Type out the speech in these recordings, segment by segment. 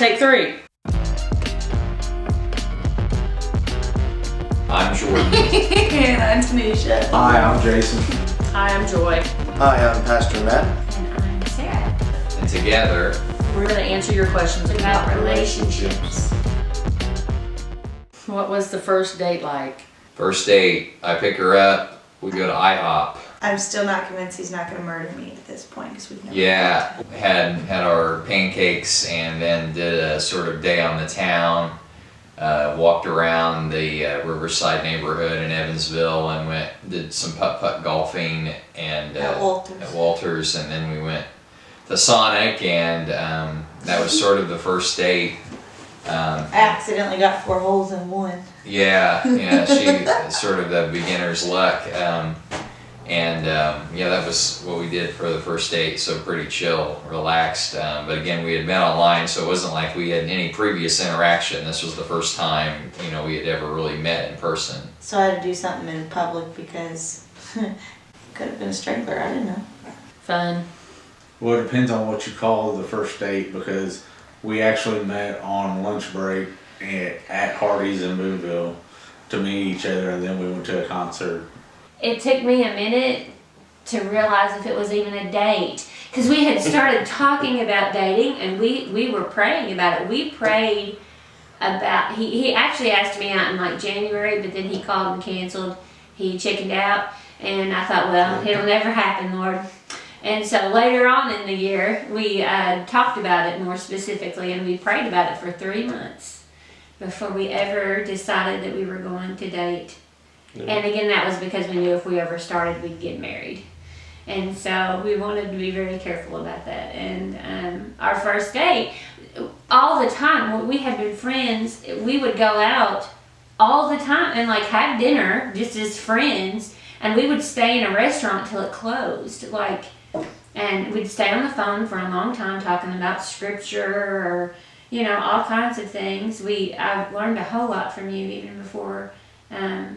Take 3. I'm Jordan. And I'm Tanisha. Hi, I'm Jason. Hi, I'm Joy. Hi, I'm Pastor Matt. And I'm Sarah. And together, We're going to answer your questions About relationships. What was the first date like? first date, I pick her up, we go to IHOP. I'm still not convinced he's not going to murder me at this point because we've never Yeah, had our pancakes and then did a sort of day on the town. Walked around the Riverside neighborhood in Evansville and did some putt-putt golfing and At Walters. and then we went to Sonic, and that was sort of the first date. I accidentally got 4 holes in one. Yeah, she sort of the beginner's luck. That was what we did for the first date, so pretty chill, relaxed. But again, we had met online, so it wasn't like we had any previous interaction. This was the first time, we had ever really met in person. So I had to do something in public because it could have been a strangler. I didn't know. Fun. Well, it depends on what you call the first date, because we actually met on lunch break at Hardee's in Boonville to meet each other, and then we went to a concert. It took me a minute to realize if it was even a date, because we had started talking about dating and we were praying about it. We prayed about, he actually asked me out in like January, but then he called and canceled. He chickened out, and I thought, well, it'll never happen, Lord. And so later on in the year, we talked about it more specifically, and we prayed about it for 3 months before we ever decided that we were going to date. Yeah. And again, that was because we knew if we ever started, we'd get married. And so we wanted to be very careful about that. And our first date, all the time, when we had been friends, we would go out all the time and like have dinner just as friends. And we would stay in a restaurant till it closed. And we'd stay on the phone for a long time talking about scripture or, all kinds of things. I learned a whole lot from you even before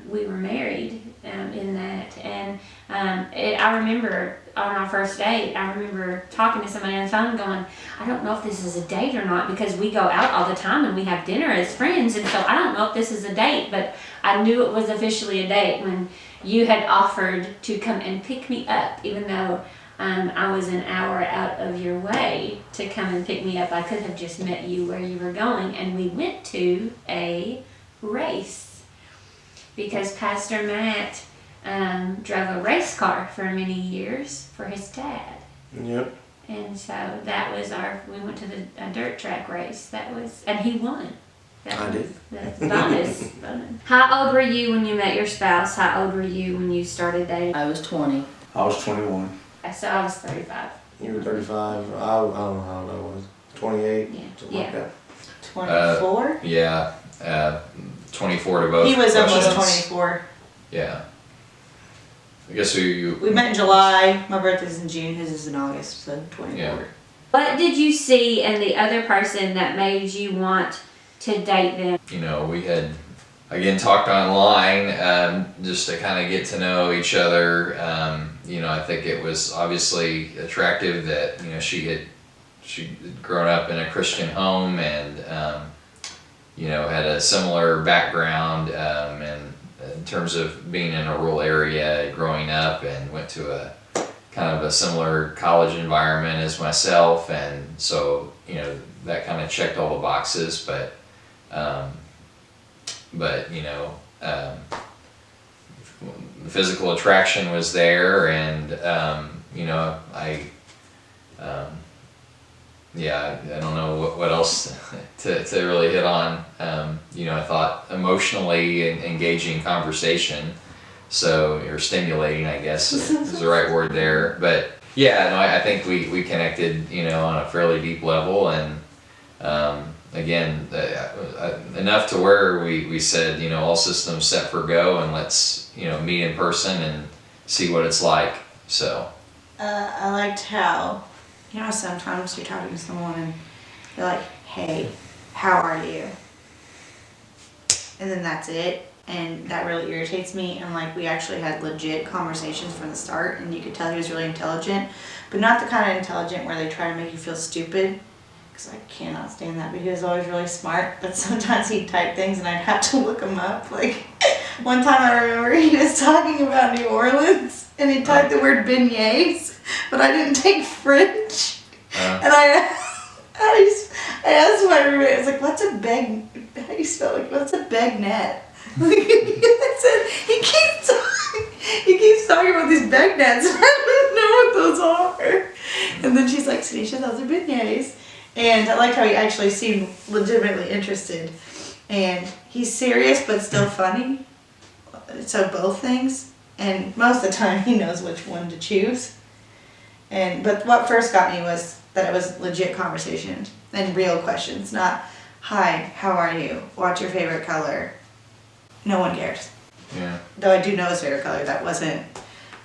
we were married in that. And I remember on our first date, I remember talking to somebody on the phone going, I don't know if this is a date or not, because we go out all the time and we have dinner as friends, and so I don't know if this is a date, but I knew it was officially a date when you had offered to come and pick me up, even though I was an hour out of your way to come and pick me up. I could have just met you where you were going, and we went to a race because Pastor Matt drove a race car for many years for his dad. Yep. And so that was we went to a dirt track race. And he won. I did. That's bonus. How old were you when you met your spouse? How old were you when you started dating? I was 20. I was 21. So I was 35. You were 35. I don't know how old I was. 28. Yeah. Something like that. 24? Yeah, 24 to both. He was almost questions. 24. Yeah. I guess you. We met in July. My birthday's in June. His is in August, so 24. Yeah. What did you see in the other person that made you want to date them? We had, again, talked online just to kind of get to know each other. I think it was obviously attractive that, she'd grown up in a Christian home and, had a similar background and in terms of being in a rural area growing up, and went to a kind of a similar college environment as myself. And so, that kind of checked all the boxes, but the physical attraction was there, and I don't know what else to really hit on. I thought emotionally engaging conversation, or stimulating, I guess is the right word there. But I think we connected, on a fairly deep level, and again, enough to where we said, all systems set for go, and let's, meet in person and see what it's like. So I liked how, sometimes you're talking to someone and they're like, hey, how are you? And then that's it. And that really irritates me. And we actually had legit conversations from the start, and you could tell he was really intelligent, but not the kind of intelligent where they try to make you feel stupid. because I cannot stand that, because he was always really smart, but sometimes he'd type things and I'd have to look them up. Like, one time I remember he was talking about New Orleans, and he typed the word beignets, but I didn't take French. And I asked my roommate, I was like, what's a beg, how do you spell it? What's a begnet? I said, he keeps talking about these begnets, and I don't know what those are. And then she's like, Tanisha, those are beignets. And I liked how he actually seemed legitimately interested. And he's serious, but still funny. So both things. And most of the time he knows which one to choose. But what first got me was that it was legit conversations and real questions, not, hi, how are you? What's your favorite color? No one cares. Yeah. Though I do know his favorite color,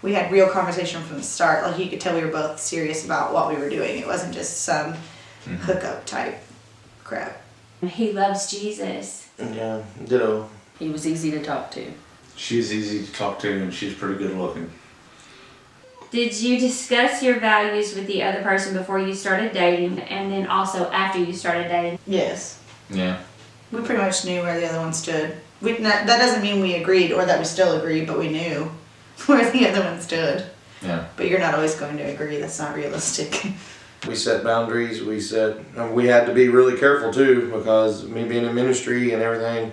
we had real conversation from the start. Like, you could tell we were both serious about what we were doing. It wasn't just some hookup type crap. He loves Jesus. Yeah, ditto. He was easy to talk to. She's easy to talk to, and she's pretty good looking. Did you discuss your values with the other person before you started dating, and then also after you started dating? Yes. Yeah. We pretty much knew where the other one stood. That doesn't mean we agreed or that we still agreed, but we knew where the other one stood. Yeah. But you're not always going to agree. That's not realistic. We set boundaries. We had to be really careful too, because me being in ministry and everything,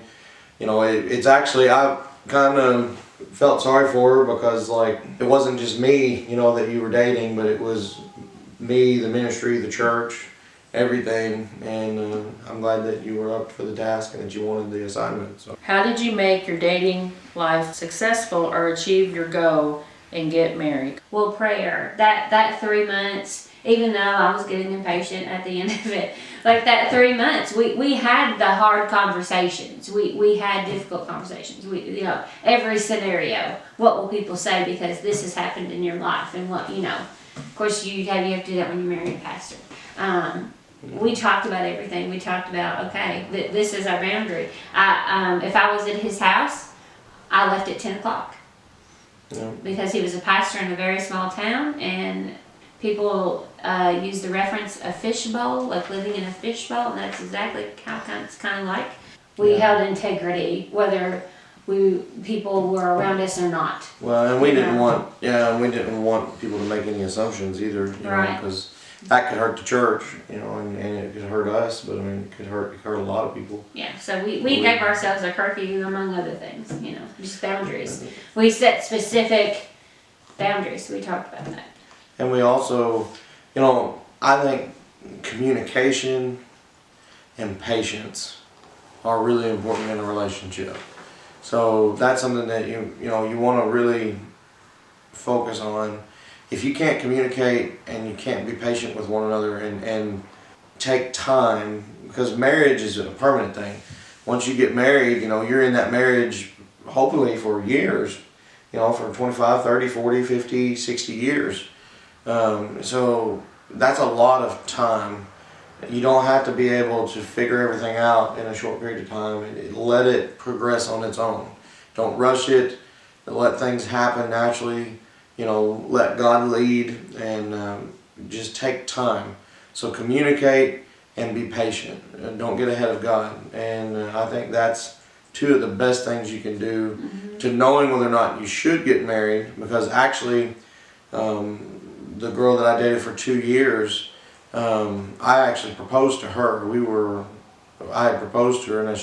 it's actually, I kind of felt sorry for her, because like, it wasn't just me, that you were dating, but it was me, the ministry, the church, everything. And I'm glad that you were up for the task and that you wanted the assignment. So. How did you make your dating life successful or achieve your goal and get married? Well, prayer. That 3 months, even though I was getting impatient at the end of it, like that 3 months, we had the hard conversations. We had difficult conversations. Every scenario. What will people say because this has happened in your life, and what, of course you have to do that when you marry a pastor. We talked about everything. We talked about, okay, this is our boundary. If I was at his house, I left at 10 o'clock. Yeah. Because he was a pastor in a very small town, and people use the reference a fishbowl, like living in a fishbowl, and that's exactly how it's kind of like. We held integrity, whether people were around us or not. Well, and we didn't want people to make any assumptions either, Right. because that could hurt the church, and it could hurt us, but I mean, it could hurt a lot of people. Yeah, so we gave ourselves a curfew, among other things, just boundaries. We set specific boundaries. We talked about that. And we also, I think communication and patience are really important in a relationship. So that's something that you want to really focus on. If you can't communicate and you can't be patient with one another and take time, because marriage is a permanent thing. Once you get married, you're in that marriage hopefully for years, for 25, 30, 40, 50, 60 years. So that's a lot of time. You don't have to be able to figure everything out in a short period of time. Let it progress on its own. Don't rush it. Let things happen naturally. Let God lead, and just take time. So communicate and be patient. And don't get ahead of God. And I think that's two of the best things you can do to knowing whether or not you should get married. Because actually, the girl that I dated for 2 years, I actually proposed to her. I had proposed to her, and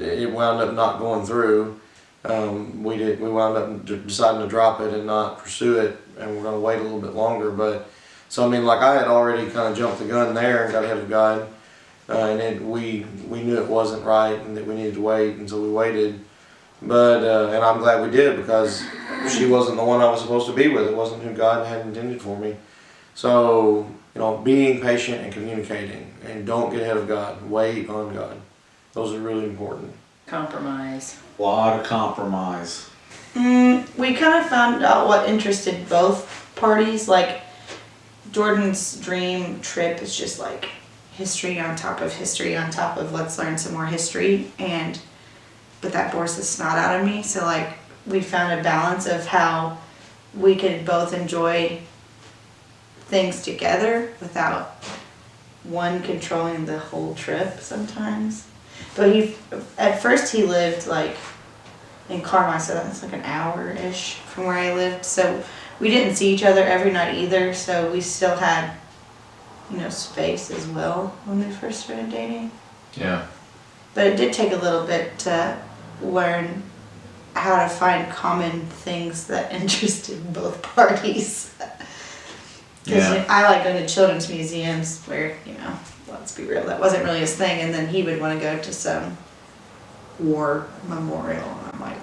it wound up not going through. We wound up deciding to drop it and not pursue it, and we're going to wait a little bit longer. But so I mean, like, I had already kind of jumped the gun there and got ahead of God, and then we knew it wasn't right and that we needed to wait, and so we waited. But and I'm glad we did, because she wasn't the one I was supposed to be with. It wasn't who God had intended for me. So being patient and communicating, and don't get ahead of God. Wait on God. Those are really important. Compromise. A lot of compromise. We kind of found out what interested both parties. Like, Jordan's dream trip is just like history on top of history on top of let's learn some more history, but that bores the snot out of me. So like, we found a balance of how we could both enjoy things together without one controlling the whole trip sometimes. But at first he lived like in Carmine, so that's like an hour-ish from where I lived. So we didn't see each other every night either, so we still had, space as well when we first started dating. Yeah. But it did take a little bit to learn how to find common things that interested both parties. Because I like going to children's museums where, let's be real, that wasn't really his thing. And then he would want to go to some war memorial. And I'm like,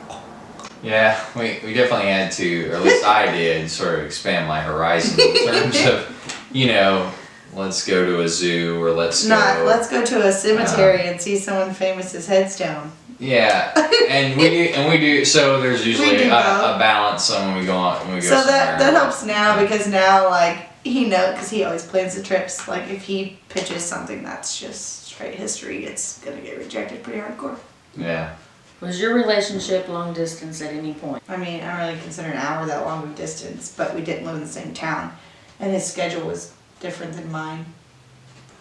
Yeah, we definitely had to, or at least I did, sort of expand my horizons in terms of, let's go to a zoo or let's go to a cemetery and see someone famous's headstone. Yeah, and we do. So there's usually a balance on when we go So somewhere. that helps now, because now he knows, because he always plans the trips. Like if he pitches something that's just straight history, it's gonna get rejected pretty hardcore. Yeah. Was your relationship long distance at any point? I mean, I don't really consider an hour that long of a distance, but we didn't live in the same town, and his schedule was different than mine.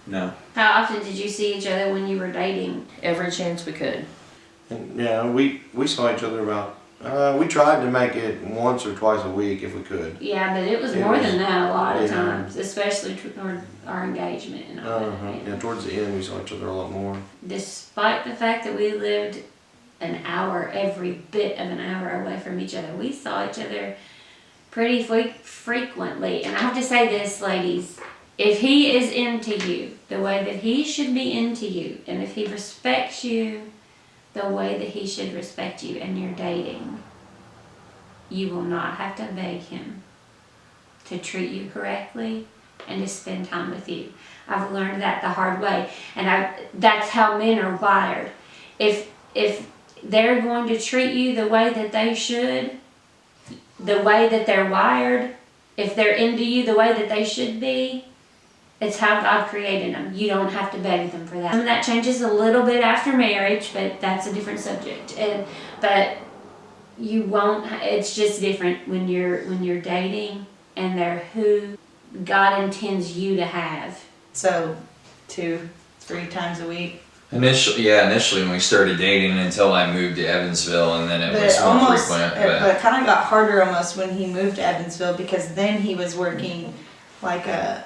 No. How often did you see each other when you were dating? Every chance we could. And yeah, we saw each other about. We tried to make it once or twice a week if we could. Yeah, but it was more than that a lot of times, especially toward our engagement and all that. Yeah, towards the end we saw each other a lot more. Despite the fact that we lived an hour, every bit of an hour away from each other, we saw each other pretty frequently. And I have to say this, ladies, if he is into you the way that he should be into you, and if he respects you the way that he should respect you and you're dating, you will not have to beg him to treat you correctly and to spend time with you. I've learned that the hard way, and that's how men are wired. If they're going to treat you the way that they should, the way that they're wired, if they're into you the way that they should be, it's how God created them. You don't have to beg them for that. And that changes a little bit after marriage, but that's a different subject. But you won't. It's just different when you're dating, and they're who God intends you to have. So 2-3 times a week. Initially when we started dating until I moved to Evansville, and then it was more almost, frequent. But it kind of got harder almost when he moved to Evansville, because then he was working like a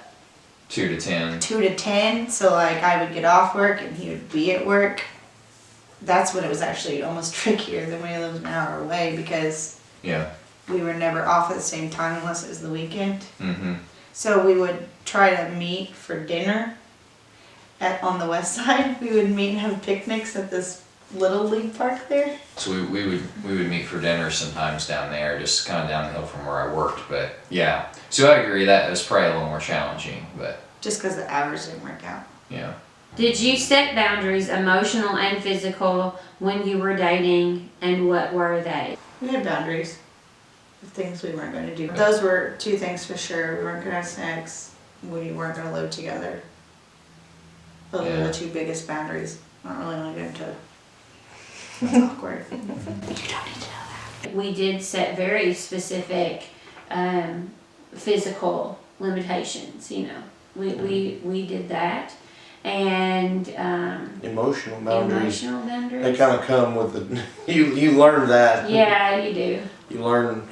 2 to 10. 2 to 10. So like I would get off work and he would be at work. That's when it was actually almost trickier than when he lived an hour away, because we were never off at the same time unless it was the weekend. Mm-hmm. So we would try to meet for dinner on the west side. We would meet and have picnics at this little league park there. So we would meet for dinner sometimes down there, just kind of down the hill from where I worked. But yeah, so I agree that was probably a little more challenging, but Just because the hours didn't work out. yeah. Did you set boundaries, emotional and physical, when you were dating, and what were they? We had boundaries of things we weren't going to do. Those were 2 things for sure. We weren't going to have sex. We weren't going to live together. Those were the 2 biggest boundaries. I don't really want to get into it. It's awkward. You don't need to know that. We did set very specific physical limitations, We did that. And Emotional boundaries. emotional boundaries. They kind of come with the. You learn that. Yeah, you do. You learn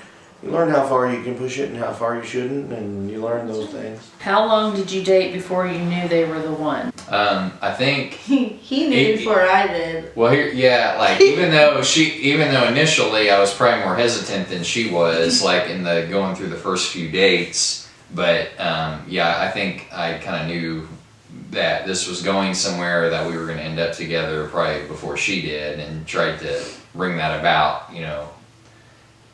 how far you can push it and how far you shouldn't, and you learn those things. How long did you date before you knew they were the one? I think. He knew before I did. Well, even though initially I was probably more hesitant than she was, like in the going through the first few dates, but I think I kind of knew that this was going somewhere, that we were going to end up together probably before she did, and tried to bring that about, a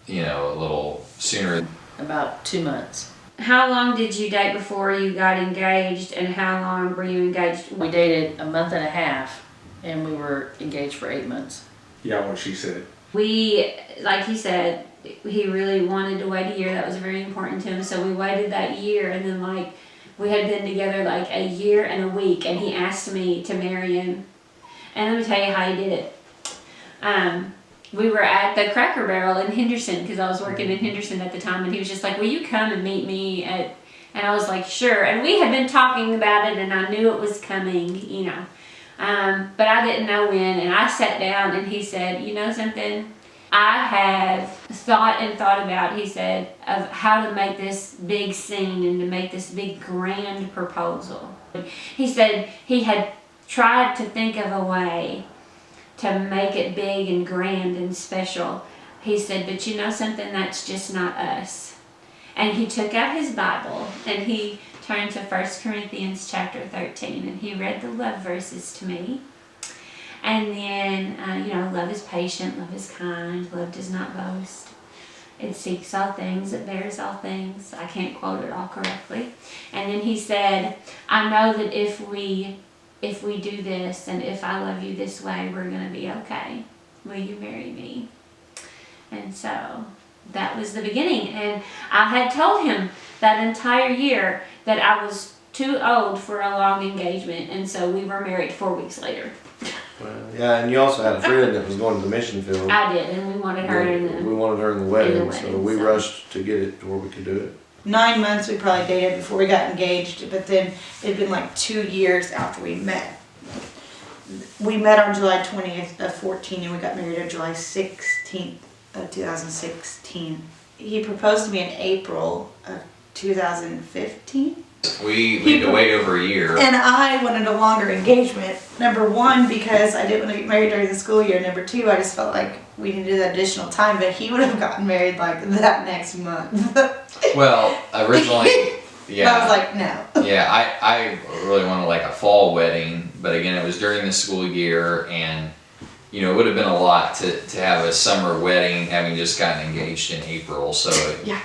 little sooner. About 2 months. How long did you date before you got engaged, and how long were you engaged? We dated a month and a half, and we were engaged for 8 months. Yeah, what she said. We, like he said, he really wanted to wait a year. That was very important to him. So we waited that year, and then we had been together a year and a week, and he asked me to marry him. And let me tell you how he did it. We were at the Cracker Barrel in Henderson, because I was working in Henderson at the time, and he was just like, will you come and meet me at And I was like, sure. And we had been talking about it, and I knew it was coming, you know. But I didn't know when. And I sat down, and he said, you know something? I have thought about, he said, of how to make this big scene and to make this big grand proposal. He said he had tried to think of a way to make it big and grand and special. He said, but you know something, that's just not us. And he took out his Bible and he turned to 1 Corinthians chapter 13 and he read the love verses to me. And then, you know, love is patient, love is kind, love does not boast. It seeks all things, it bears all things. I can't quote it all correctly. And then he said, I know that if we do this and if I love you this way, we're going to be okay. Will you marry me? And so that was the beginning. And I had told him that entire year that I was too old for a long engagement. And so we were married 4 weeks later. Well, yeah, and you also had a friend that was going to the mission field. I did, and we wanted her in We the... wanted her in the wedding, wedding, so we so. rushed to get it to where we could do it. 9 months we probably dated before we got engaged, but then it'd been like 2 years after we met. We met on July 20th of 14 and we got married on July 16th of 2016. He proposed to me in April of 2015. We had to wait over a year. And I wanted a longer engagement. Number one, because I didn't want to get married during the school year. Number two, I just felt like we needed that additional time, but he would have gotten married like that next month. Well, originally, yeah. I was like, no. Yeah, I really wanted like a fall wedding, but again, it was during the school year, and you know, it would have been a lot to have a summer wedding, having just gotten engaged in April. So Yeah.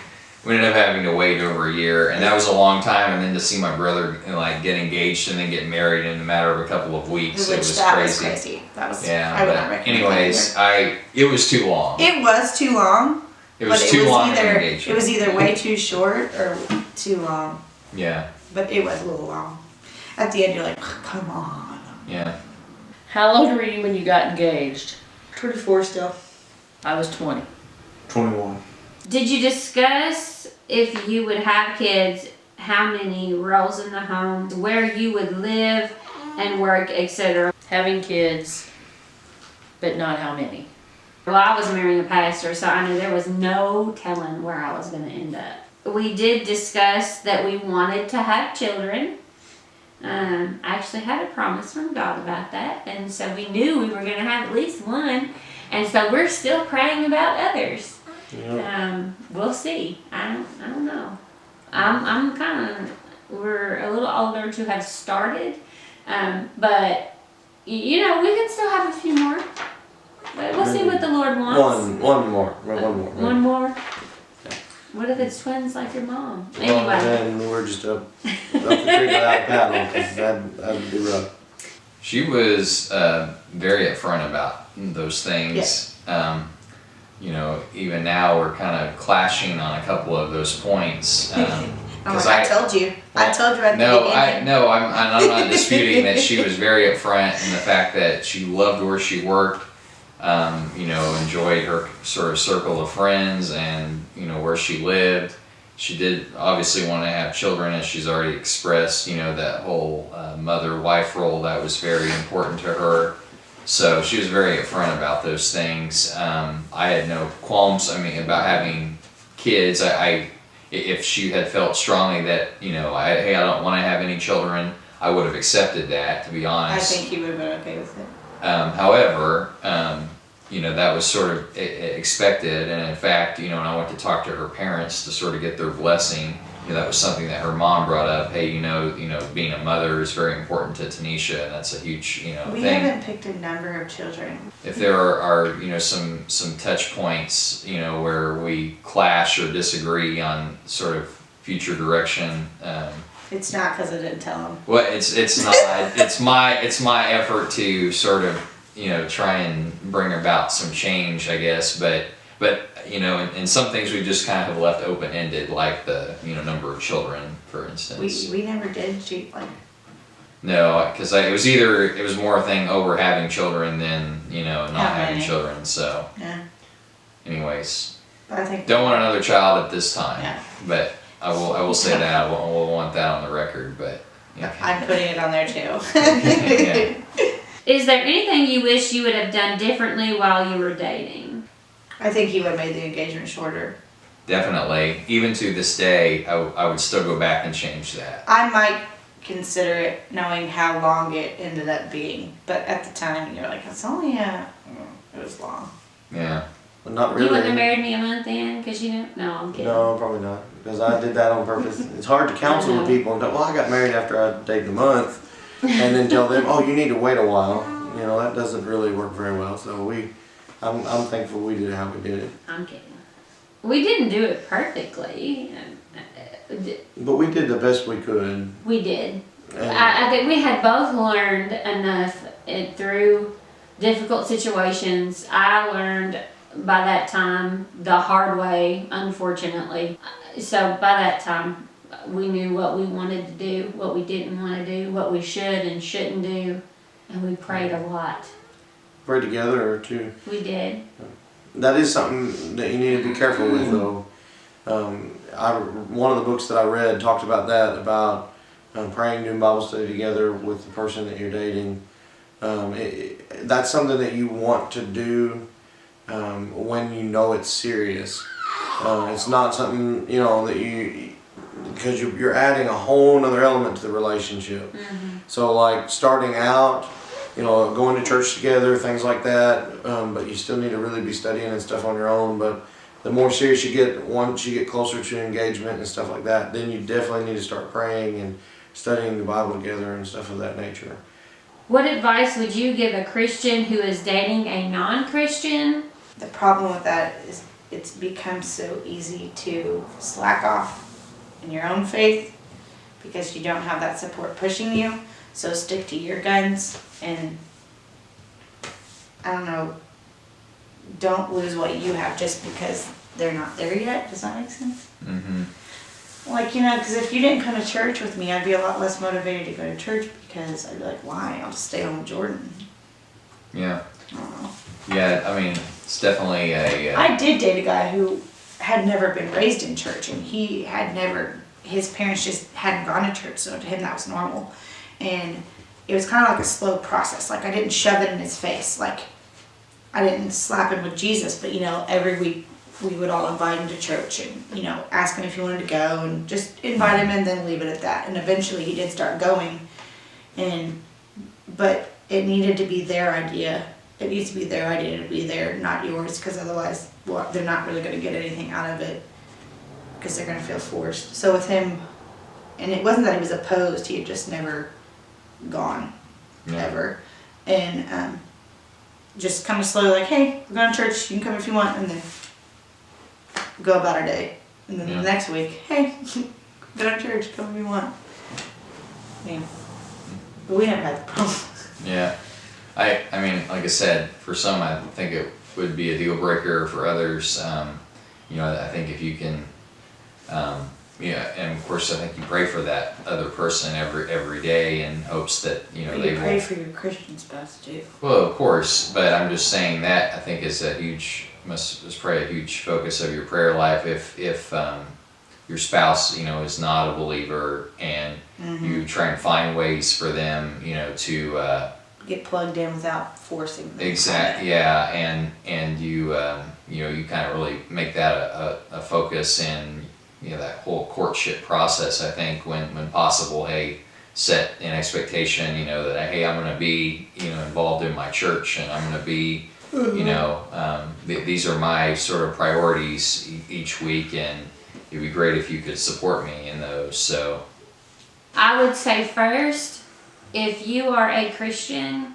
we ended up having to wait over a year, and that was a long time. And then to see my brother like get engaged and then get married in a matter of a couple of weeks, it was that crazy. was crazy. That was, Yeah, I would but not recommend anyways, that it was too long. either. It was too long. It was but too long an either, engagement. It was either way too short or too long. Yeah, But it was a little long. At the end, you're like, come on. yeah. How old were you when you got engaged? 24 still. I was 20. 21. Did you discuss if you would have kids, how many roles in the home, where you would live and work, etc.? Having kids, but not how many. Well, I was marrying a pastor, so I knew there was no telling where I was going to end up. We did discuss that we wanted to have children. I actually had a promise from God about that, and so we knew we were going to have at least one, and so we're still praying about others. Yeah. We'll see. I don't know. I'm kind of, we're a little older to have started, but you know, we can still have a few more. But we'll see what the Lord wants. One more. One more. What if it's twins like your mom? Well, Anyway, then we're just up the creek without paddle, because that'd be rough. She was very upfront about those things. You know, even now we're kind of clashing on a couple of those points. I told you. I told you at the beginning. I'm not disputing that she was very upfront in the fact that she loved where she worked. You know, enjoyed her sort of circle of friends and, you know, where she lived. She did obviously want to have children, as she's already expressed, you know, that whole mother-wife role, that was very important to her. So she was very upfront about those things. I had no qualms, about having kids. If she had felt strongly that, you know, I don't want to have any children, I would have accepted that, to be honest. I think he would have been okay with it. However, you know, that was sort of expected, and in fact, you know, when I went to talk to her parents to sort of get their blessing, you know, that was something that her mom brought up. Hey, you know, being a mother is very important to Tanisha, and that's a huge, you know, We thing. haven't picked a number of children. If there are you know, some touch points, you know, where we clash or disagree on sort of future direction. It's not because I didn't tell him. Well, it's not. it's my effort to sort of, you know, try and bring about some change, I guess. But you know, in some things we just kind of have left open ended, like the, you know, number of children, for instance. We never did shoot like. No, because it was more a thing, we're having children than, you know, not How having many? children. So, Yeah. anyways, But I think. don't want another child at this time. Yeah. But I will say that. We'll want that on the record, but yeah. I'm putting it on there too. Yeah. Is there anything you wish you would have done differently while you were dating? I think he would have made the engagement shorter. Definitely. Even to this day, I would still go back and change that. I might consider it knowing how long it ended up being, but at the time you're like, it's only it was long. Yeah. But not You really. wouldn't have married me a month in because you didn't? No, I'm kidding. No, probably not. Because I did that on purpose. It's hard to counsel with people and go, well, I got married after I dated a month, and then tell them, oh, you need to wait a while. You know, that doesn't really work very well. So I'm thankful we did how we did it. I'm kidding. We didn't do it perfectly. But we did the best we could. We did. And I think we had both learned enough through difficult situations. I learned by that time the hard way, unfortunately. So by that time, we knew what we wanted to do, what we didn't want to do, what we should and shouldn't do, and we prayed a lot. pray together or two. We did. That is something that you need to be careful with, though. One of the books that I read talked about that, about praying, doing Bible study together with the person that you're dating. That's something that you want to do when you know it's serious. It's not something, you know, that because you're adding a whole other element to the relationship. Mm-hmm. So like starting out, you know, going to church together, things like that, but you still need to really be studying and stuff on your own. But the more serious you get, once you get closer to engagement and stuff like that, then you definitely need to start praying and studying the Bible together and stuff of that nature. What advice would you give a Christian who is dating a non-Christian? The problem with that is it's become so easy to slack off in your own faith because you don't have that support pushing you. So stick to your guns and, I don't know, don't lose what you have just because they're not there yet. Does that make sense? Mm-hmm. Like, you know, because if you didn't come to church with me, I'd be a lot less motivated to go to church because I'd be like, why? I'll just stay home with Jordan. Yeah. I don't know. Yeah, I mean, it's definitely a... I did date a guy who had never been raised in church, and he had never, his parents just hadn't gone to church, so to him that was normal. And it was kind of like a slow process. Like, I didn't shove it in his face. Like, I didn't slap him with Jesus, but, you know, every week we would all invite him to church and, you know, ask him if he wanted to go and just invite him and then leave it at that. And eventually he did start going, but it needed to be their idea. It needs to be their idea to be there, not yours, because otherwise, well, they're not really going to get anything out of it because they're going to feel forced. So with him, and it wasn't that he was opposed, he had just never gone, ever. And just kind of slowly like, hey, we're going to church, you can come if you want, and then go about our day. And then the next week, hey, go to church, come if you want. I mean, but we never had the problem. Yeah. I mean, like I said, for some, I think it would be a deal breaker. For others, you know, I think if you can, yeah, and of course, I think you pray for that other person every day in hopes that, you know, But they you pray will. for your Christian spouse too. Well, of course, but I'm just saying that I think is a huge, must probably a huge focus of your prayer life. If your spouse, you know, is not a believer, and you try and find ways for them, you know, to Get plugged in without forcing them. exactly, yeah, and you you know, you kind of really make that a focus in, you know, that whole courtship process. I think when possible, hey, set an expectation, you know, that hey, I'm going to be, you know, involved in my church, and I'm going to be, you know, these are my sort of priorities each week, and it'd be great if you could support me in those. So I would say first, if you are a Christian,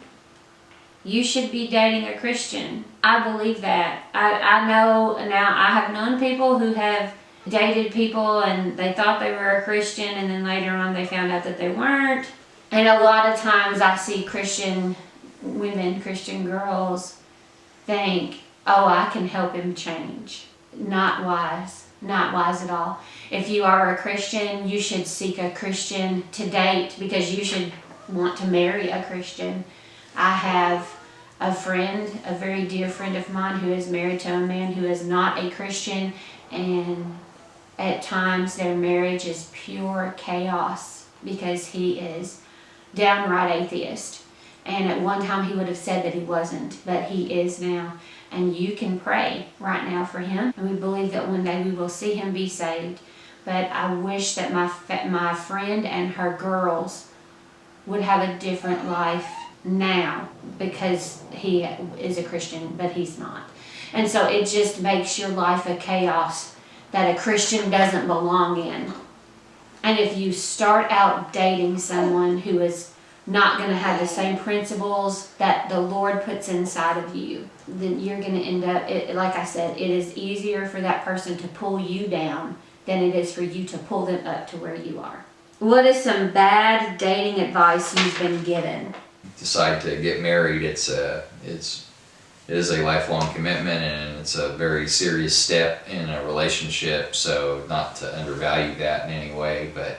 you should be dating a Christian. I believe that. I know now, I have known people who have dated people and they thought they were a Christian, and then later on they found out that they weren't. And a lot of times I see Christian women, Christian girls think, oh, I can help him change. Not wise. Not wise at all. If you are a Christian, you should seek a Christian to date, because you should want to marry a Christian. I have a friend, a very dear friend of mine, who is married to a man who is not a Christian, and at times their marriage is pure chaos because he is downright atheist. And at one time he would have said that he wasn't, but he is now. And you can pray right now for him. And we believe that one day we will see him be saved. But I wish that my friend and her girls would have a different life now because he is a Christian, but he's not. And so it just makes your life a chaos that a Christian doesn't belong in. And if you start out dating someone who is not going to have the same principles that the Lord puts inside of you, then you're going to end up, like I said, it is easier for that person to pull you down than it is for you to pull them up to where you are. What is some bad dating advice you've been given? Decide to get married, it is a lifelong commitment, and it's a very serious step in a relationship, so not to undervalue that in any way, but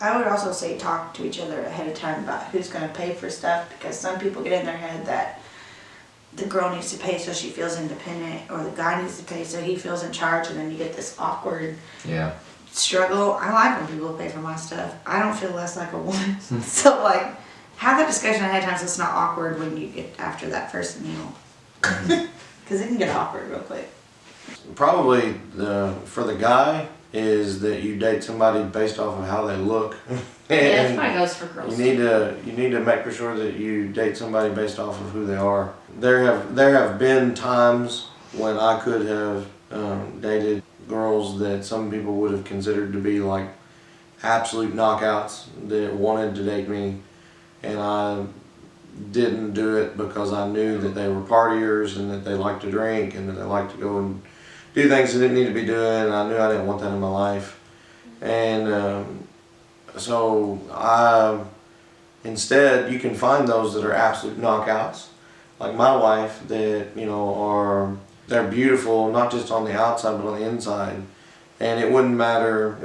I would also say talk to each other ahead of time about who's going to pay for stuff, because some people get in their head that the girl needs to pay so she feels independent, or the guy needs to pay so he feels in charge, and then you get this awkward struggle. I like when people pay for my stuff. I don't feel less like a woman. So like, have that discussion ahead of time so it's not awkward when you get after that first meal. Because it can get awkward real quick. Probably for the guy is that you date somebody based off of how they look. Yeah, that's probably goes for girls. You need to make for sure that you date somebody based off of who they are. There have been times when I could have dated girls that some people would have considered to be like absolute knockouts that wanted to date me, and I didn't do it because I knew that they were partiers and that they liked to drink and that they liked to go and do things they didn't need to be doing, and I knew I didn't want that in my life. And so instead, you can find those that are absolute knockouts, like my wife, that they're beautiful not just on the outside but on the inside, and it wouldn't matter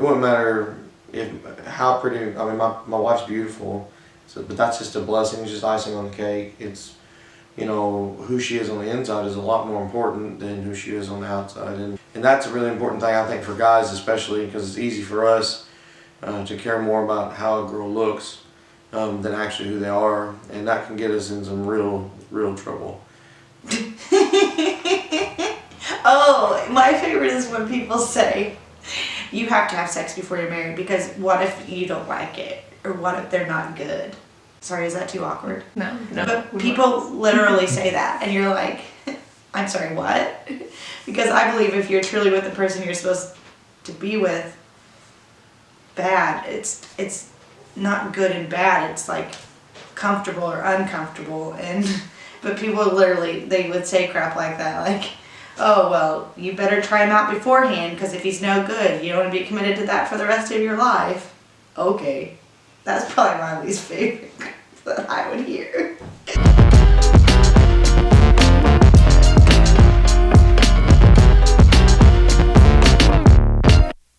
if how pretty. I mean, my wife's beautiful, but that's just a blessing. It's just icing on the cake. It's who she is on the inside is a lot more important than who she is on the outside, and that's a really important thing, I think, for guys especially, because it's easy for us to care more about how a girl looks than actually who they are, and that can get us in some real trouble. Oh, my favorite is when people say you have to have sex before you're married, because what if you don't like it, or what if they're not good? Sorry, is that too awkward? No. But people literally say that, and you're like, I'm sorry, what? Because I believe if you're truly with the person you're supposed to be with, bad, it's not good and bad, it's like comfortable or uncomfortable. But people literally, they would say crap like that, like, oh, well, you better try him out beforehand, because if he's no good, you don't want to be committed to that for the rest of your life. Okay. That's probably my least favorite that I would hear.